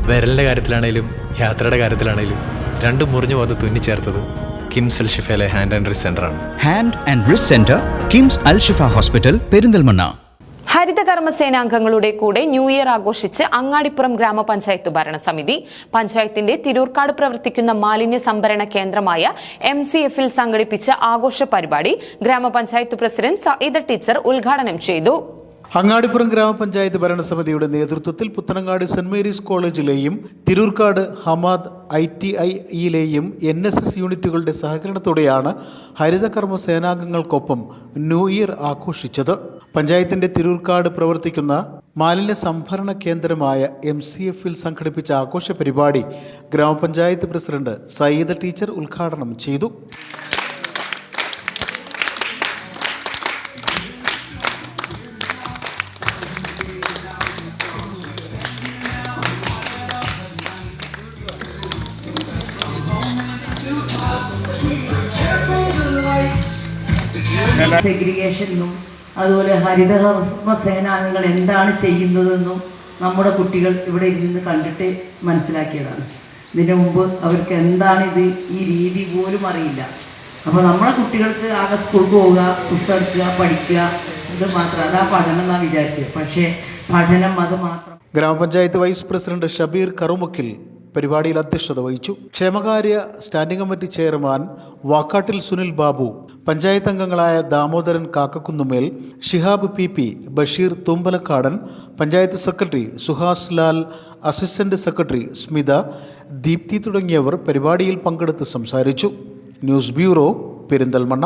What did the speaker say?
വിരലിൻ്റെ കാര്യത്തിലാണേലും യാത്രയുടെ കാര്യത്തിലാണേലും രണ്ടും മുറിഞ്ഞു പോകാതെ തുന്നിച്ചേർത്തത് കിംസ് അൽ ഷിഫയിലെ ഹാൻഡ് ആൻഡ് റിസ്റ്റ് സെൻ്ററാണ്. Hand and wrist centre, KIMS Al Shifa hospital, Perinthalmanna. ഹരിതകർമ്മസേനാംഗങ്ങളുടെ കൂടെ ന്യൂ ഇയർ ആഘോഷിച്ച് അങ്ങാടിപ്പുറം ഗ്രാമപഞ്ചായത്ത് ഭരണസമിതി. പഞ്ചായത്തിന്റെ തിരൂർക്കാട് പ്രവർത്തിക്കുന്ന മാലിന്യ സംഭരണ കേന്ദ്രമായ MCF സംഘടിപ്പിച്ച ആഘോഷ പരിപാടി ഗ്രാമപഞ്ചായത്ത് പ്രസിഡന്റ് സഈദ ടീച്ചർ ഉദ്ഘാടനം ചെയ്തു. അങ്ങാടിപ്പുറം ഗ്രാമപഞ്ചായത്ത് ഭരണസമിതിയുടെ നേതൃത്വത്തിൽ പുത്തനങ്ങാട് സെന്റ് മേരീസ് കോളേജിലെയും തിരൂർക്കാട് ഹമാദ് ITIയിലെയും NSS യൂണിറ്റുകളുടെ സഹകരണത്തോടെയാണ് ഹരിതകർമ്മ സേനാംഗങ്ങൾക്കൊപ്പം ന്യൂ ഇയർ ആഘോഷിച്ചത്. പഞ്ചായത്തിന്റെ തിരൂർക്കാട് പ്രവർത്തിക്കുന്ന മാലിന്യ സംഭരണ കേന്ദ്രമായ MCF സംഘടിപ്പിച്ച ആഘോഷ പരിപാടി ഗ്രാമപഞ്ചായത്ത് പ്രസിഡന്റ് സഈദ ടീച്ചർ ഉദ്ഘാടനം ചെയ്തു. സെഗ്രിഗേഷനും അതുപോലെ ഹരിതകർമ്മ സേനാംഗങ്ങൾ എന്താണ് ചെയ്യുന്നതെന്നും നമ്മുടെ കുട്ടികൾ ഇവിടെ ഇരുന്ന് കണ്ടിട്ട് മനസ്സിലാക്കിയതാണ്. ഇതിനു മുമ്പ് അവർക്ക് എന്താണിത് ഈ രീതി പോലും അറിയില്ല. അപ്പോൾ നമ്മളെ കുട്ടികൾക്ക് ആകെ സ്കൂൾക്ക് പോവുക, പുസ്തകം എടുക്കുക, പഠിക്കുക, ഇത് മാത്രം, അതാ പഠനം എന്നാണ് വിചാരിച്ചത്. പക്ഷേ പഠനം അത് മാത്രം. ഗ്രാമപഞ്ചായത്ത് വൈസ് പ്രസിഡന്റ് ഷബീർ കറുമുക്കിൽ പരിപാടിയിൽ അധ്യക്ഷത വഹിച്ചു. ക്ഷേമകാര്യ standing committee chairman Vakkattil Sunil Babu, panchayat അംഗങ്ങളായ Damodaran Kakkakkunnumel, Shihab PP, Basheer Thumbalakkadan, panchayat secretary Suhas Lal, assistant secretary Smitha, Deepthi തുടങ്ങിയവർ പരിപാടിയിൽ പങ്കെടുത്ത് സംസാരിച്ചു. News bureau, Perinthalmanna.